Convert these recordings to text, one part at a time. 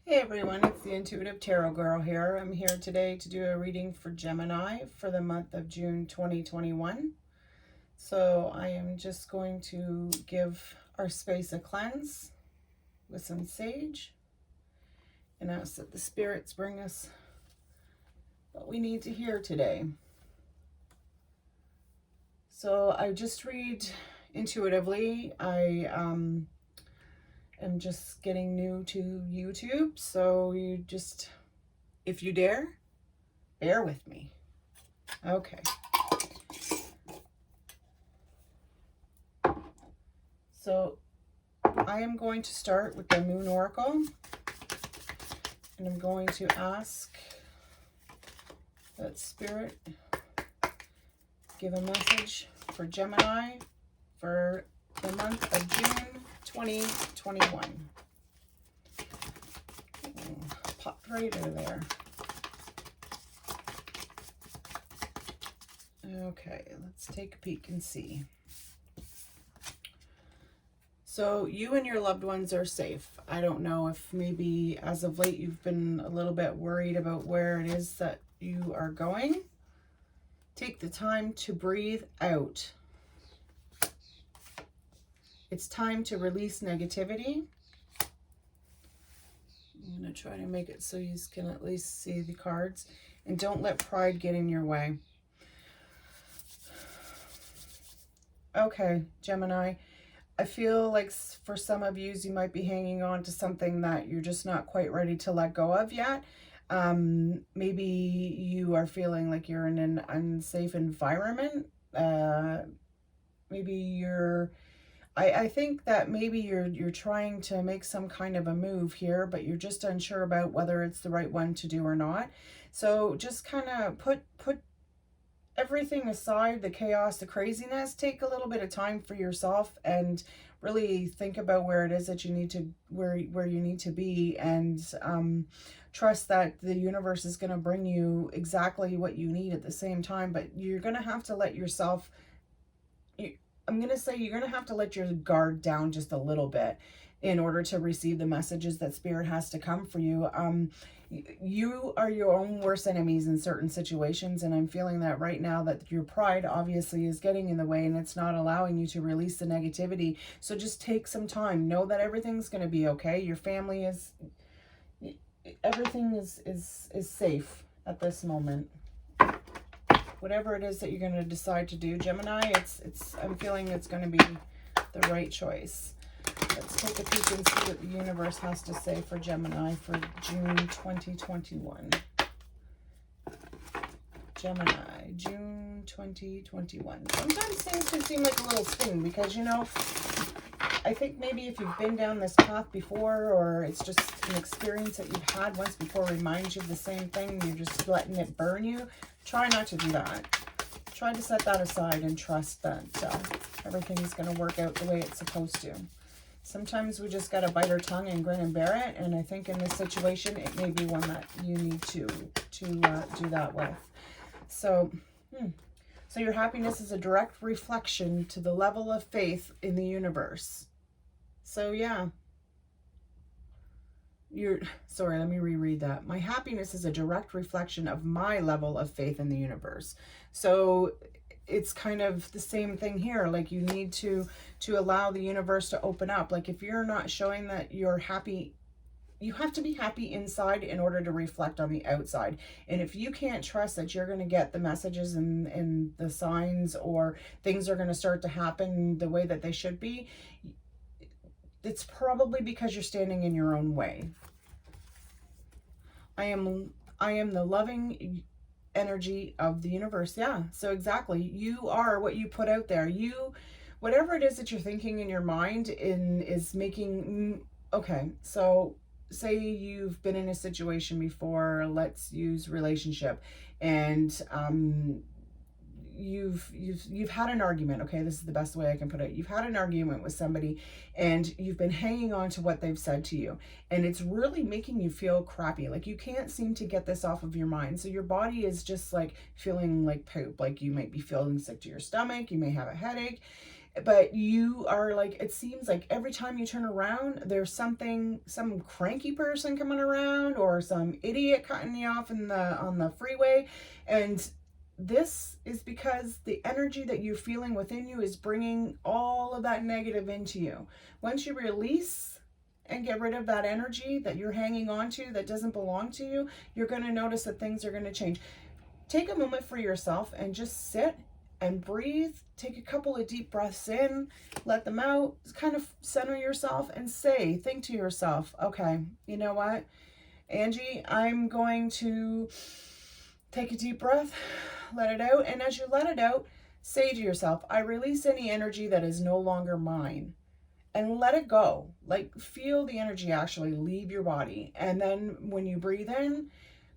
Hey everyone, it's the Intuitive Tarot Girl here. I'm here today to do a reading for Gemini for the month of June 2021. So I am just going to give our space a cleanse with some sage and ask that the spirits bring us what we need to hear today. So I just read intuitively. I am just getting new to YouTube, so you just, if you dare, bear with me. Okay. So I am going to start with the Moon Oracle, and I'm going to ask that Spirit give a message for Gemini for the month of June 2021. Popped right out of there. Okay, let's take a peek and see. So you and your loved ones are safe. I don't know if maybe as of late you've been a little bit worried about where it is that you are going. Take the time to breathe out. It's time to release negativity. I'm going to try to make it so you can at least see the cards. And don't let pride get in your way. Okay, Gemini. I feel like for some of you might be hanging on to something that you're just not quite ready to let go of yet. Maybe you are feeling like you're in an unsafe environment. Maybe you're... I think that maybe you're trying to make some kind of a move here, but you're just unsure about whether it's the right one to do or not. So just kind of put everything aside, the chaos, the craziness. Take a little bit of time for yourself and really think about where it is that you need to, where you need to be, and trust that the universe is going to bring you exactly what you need at the same time. But you're going to have to let yourself, I'm going to say you're going to have to let your guard down just a little bit in order to receive the messages that Spirit has to come for you. You are your own worst enemies in certain situations, and I'm feeling that right now, that your pride obviously is getting in the way and it's not allowing you to release the negativity. So just take some time. Know that everything's going to be okay. Your family is, everything is safe at this moment. Whatever it is that you're going to decide to do, Gemini, I'm feeling it's going to be the right choice. Let's take a peek and see what the universe has to say for Gemini for June 2021. Gemini, June 2021. Sometimes things can seem like a little spin because, you know, I think maybe if you've been down this path before, or it's just an experience that you've had once before reminds you of the same thing, you're just letting it burn you. Try not to do that. Try to set that aside and trust that everything is going to work out the way it's supposed to. Sometimes we just got to bite our tongue and grin and bear it. And I think in this situation, it may be one that you need to do that with. So, so your happiness is a direct reflection to the level of faith in the universe. So yeah. Sorry, let me reread that. My happiness is a direct reflection of my level of faith in the universe. So it's kind of the same thing here. Like, you need to allow the universe to open up. Like, if you're not showing that you're happy, you have to be happy inside in order to reflect on the outside. And if you can't trust that you're going to get the messages and the signs, or things are going to start to happen the way that they should be, it's probably because you're standing in your own way. I am the loving energy of the universe. Yeah, so exactly. You are what you put out there. Whatever it is that you're thinking in your mind is making... Okay, so say you've been in a situation before, let's use relationship, and you've had an argument. Okay, this is the best way I can put it. You've had an argument with somebody, and you've been hanging on to what they've said to you, and it's really making you feel crappy. Like, you can't seem to get this off of your mind. So your body is just like feeling like poop. Like, you might be feeling sick to your stomach, you may have a headache. but you are like, it seems like every time you turn around, there's some cranky person coming around, or some idiot cutting you off on the freeway. And this is because the energy that you're feeling within you is bringing all of that negative into you. Once you release and get rid of that energy that you're hanging on to that doesn't belong to you, you're going to notice that things are going to change. Take a moment for yourself and just sit and breathe. Take a couple of deep breaths in, let them out, kind of center yourself and think to yourself, okay, you know what, Angie, I'm going to take a deep breath, let it out. And as you let it out, say to yourself, I release any energy that is no longer mine, and let it go. Like, feel the energy actually leave your body. And then when you breathe in,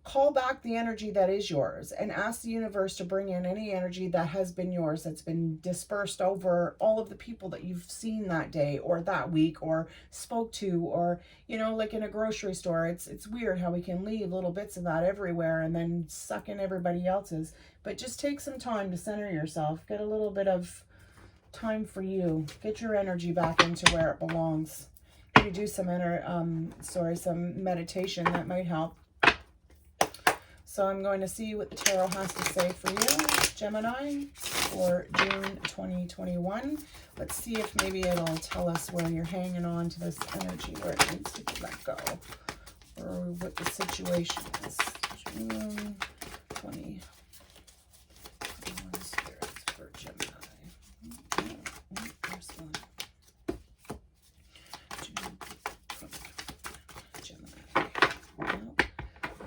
call back the energy that is yours, and ask the universe to bring in any energy that has been yours, that's been dispersed over all of the people that you've seen that day or that week or spoke to, or, you know, like in a grocery store, it's weird how we can leave little bits of that everywhere and then suck in everybody else's. But just take some time to center yourself, get a little bit of time for you, get your energy back into where it belongs. Maybe do some some meditation that might help. So I'm going to see what the tarot has to say for you, Gemini, for June 2021. Let's see if maybe it'll tell us where you're hanging on to this energy, where it needs to be let go, or what the situation is. June 2021 spirits for Gemini. There's one.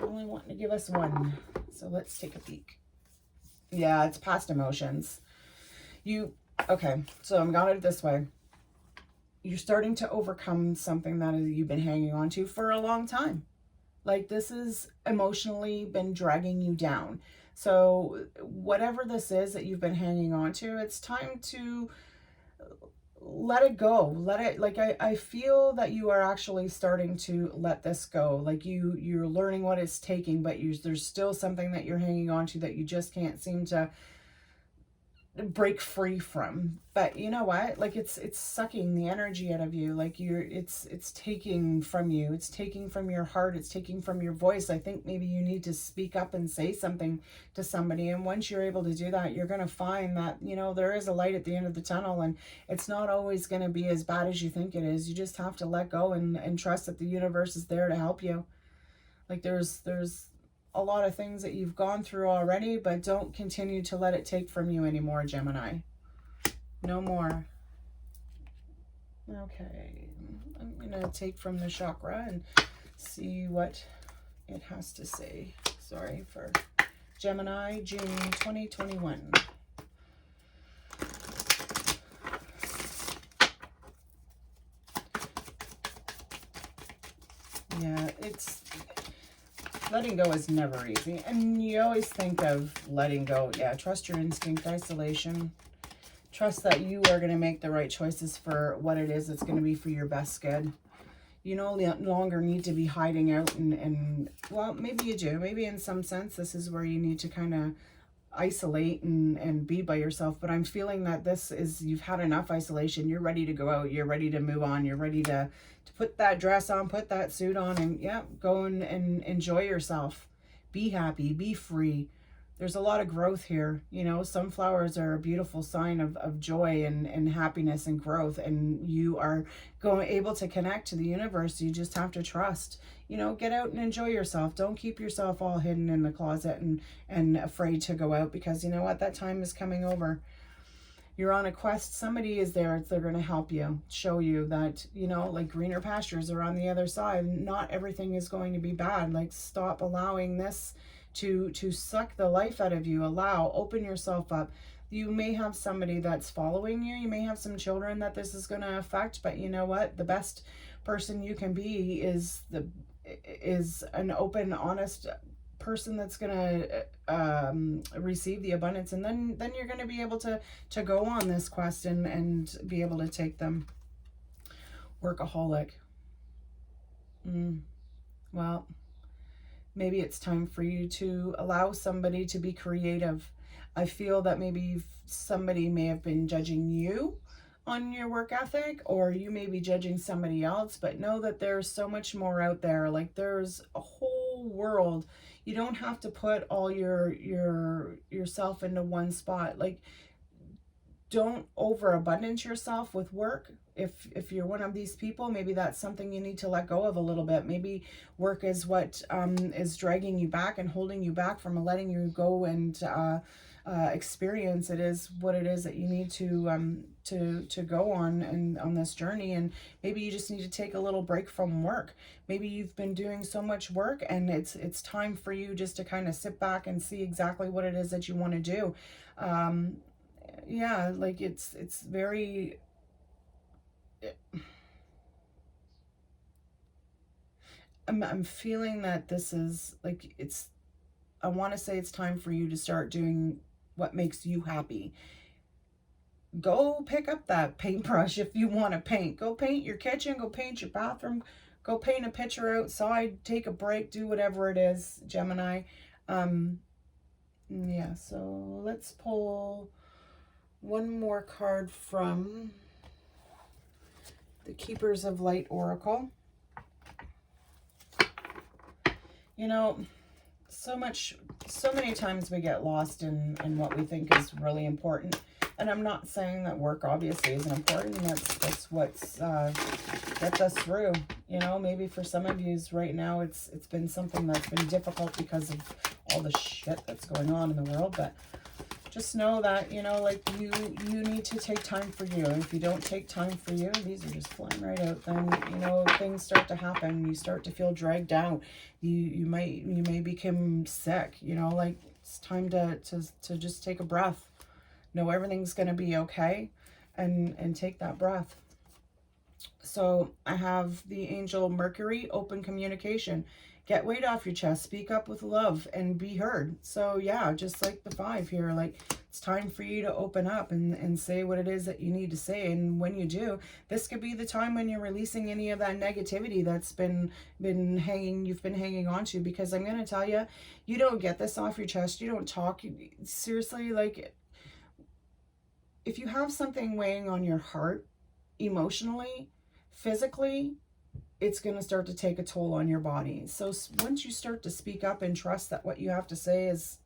Only wanting to give us one, so let's take a peek. Yeah, it's past emotions. Okay, so I'm got it this way. You're starting to overcome something that you've been hanging on to for a long time. Like, this has emotionally been dragging you down. So whatever this is that you've been hanging on to, it's time to let it go. Let it, like, I feel that you are actually starting to let this go. Like, you're learning what it's taking, but there's still something that you're hanging on to that you just can't seem to break free from. But you know what, like, it's sucking the energy out of you. Like, it's taking from you, it's taking from your heart, it's taking from your voice. I think maybe you need to speak up and say something to somebody, and once you're able to do that, you're going to find that, you know, there is a light at the end of the tunnel, and it's not always going to be as bad as you think it is. You just have to let go and trust that the universe is there to help you. Like, there's a lot of things that you've gone through already, but don't continue to let it take from you anymore, Gemini. No more. Okay, I'm going to take from the chakra and see what it has to say. Sorry, for Gemini, June 2021. Yeah, letting go is never easy. And you always think of letting go. Yeah, trust your instinct, isolation. Trust that you are going to make the right choices for what it is that's going to be for your best good. You no longer need to be hiding out and well, maybe you do. Maybe in some sense, this is where you need to kind of isolate and be by yourself. But I'm feeling that you've had enough isolation. You're ready to go out. You're ready to move on. You're ready to put that dress on, put that suit on, and yeah, go and enjoy yourself. Be happy, be free. There's a lot of growth here. You know, sunflowers are a beautiful sign of joy and happiness and growth, and you are able to connect to the universe. You just have to trust. You know, get out and enjoy yourself. Don't keep yourself all hidden in the closet and afraid to go out, because you know what, that time is coming over. You're on a quest. Somebody is there. They're going to help you, show you that, you know, like, greener pastures are on the other side. Not everything is going to be bad. Like, stop allowing this to suck the life out of you. Open yourself up. You may have somebody that's following you. You may have some children that this is going to affect, but you know what? The best person you can be is an open, honest person that's going to receive the abundance, and then you're going to be able to go on this quest and be able to take them. Workaholic. Well, maybe it's time for you to allow somebody to be creative. I feel that maybe somebody may have been judging you on your work ethic, or you may be judging somebody else, but know that there's so much more out there. Like, there's a whole world. You don't have to put all yourself into one spot. Like, don't overabundance yourself with work. If you're one of these people, maybe that's something you need to let go of a little bit. Maybe work is what is dragging you back and holding you back from letting you go and experience. It is what it is that you need to go on and on this journey. And maybe you just need to take a little break from work. Maybe you've been doing so much work, and it's time for you just to kind of sit back and see exactly what it is that you want to do. Yeah, like it's very, I'm feeling that this is like, I want to say it's time for you to start doing what makes you happy. Go pick up that paintbrush if you want to paint. Go paint your kitchen, go paint your bathroom, go paint a picture outside, take a break, do whatever it is, Gemini. Yeah, so let's pull one more card from the Keepers of Light Oracle. You know, so many times we get lost in what we think is really important. And I'm not saying that work obviously isn't important. That's what's gets us through. You know, maybe for some of you right now it's been something that's been difficult because of all the shit that's going on in the world. But just know that, you know, like you need to take time for you. And if you don't take time for you, these are just flying right out, then, you know, things start to happen. You start to feel dragged down. You may become sick, you know, like it's time to just take a breath. Know everything's going to be okay, and take that breath. So I have the angel Mercury, open communication. Get weight off your chest, speak up with love, and be heard. So yeah, just like the 5 here, like it's time for you to open up and say what it is that you need to say. And when you do, this could be the time when you're releasing any of that negativity that's you've been hanging on to. Because I'm going to tell you, you don't get this off your chest. You don't talk. Seriously, like if you have something weighing on your heart emotionally, physically, it's going to start to take a toll on your body. So once you start to speak up and trust that what you have to say is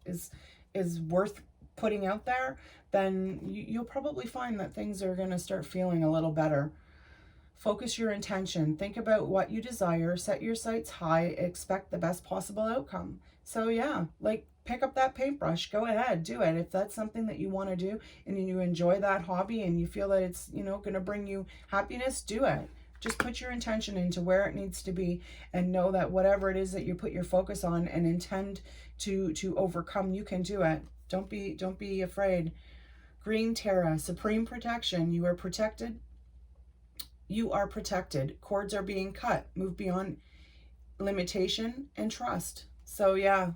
worth putting out there, then you'll probably find that things are going to start feeling a little better. Focus your intention. Think about what you desire. Set your sights high. Expect the best possible outcome. So yeah, like pick up that paintbrush. Go ahead, do it. If that's something that you want to do and you enjoy that hobby and you feel that it's, you know, going to bring you happiness, do it. Just put your intention into where it needs to be, and know that whatever it is that you put your focus on and intend to overcome, you can do it. Don't be afraid. Green Terra, supreme protection. You are protected. You are protected. Cords are being cut. Move beyond limitation and trust. So yeah,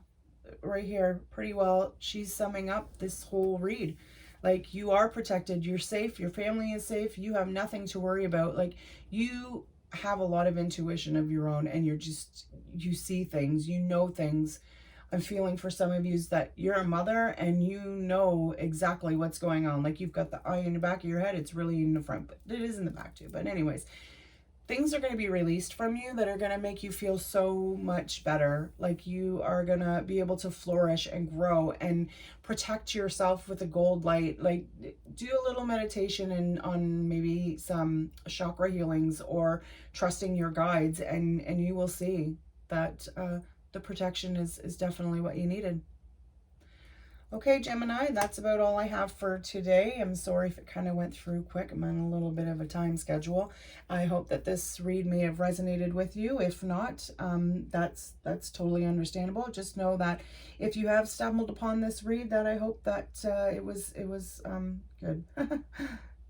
right here, pretty well, she's summing up this whole read. Like, you are protected, you're safe, your family is safe, you have nothing to worry about. Like, you have a lot of intuition of your own, and you see things, you know things. I'm feeling for some of you that you're a mother and you know exactly what's going on. Like, you've got the eye in the back of your head. It's really in the front, but it is in the back too. But anyways, things are going to be released from you that are going to make you feel so much better. Like, you are going to be able to flourish and grow and protect yourself with a gold light. Like, do a little meditation and on maybe some chakra healings or trusting your guides, and you will see that the protection is definitely what you needed. Okay, Gemini, that's about all I have for today. I'm sorry if it kind of went through quick. I'm on a little bit of a time schedule. I hope that this read may have resonated with you. If not, that's totally understandable. Just know that if you have stumbled upon this read, that I hope that it was good.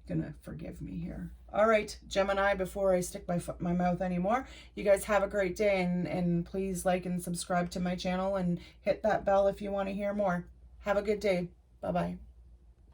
Gonna forgive me here. All right, Gemini, before I stick my mouth anymore, you guys have a great day, and please like and subscribe to my channel and hit that bell if you want to hear more. Have a good day. Bye-bye.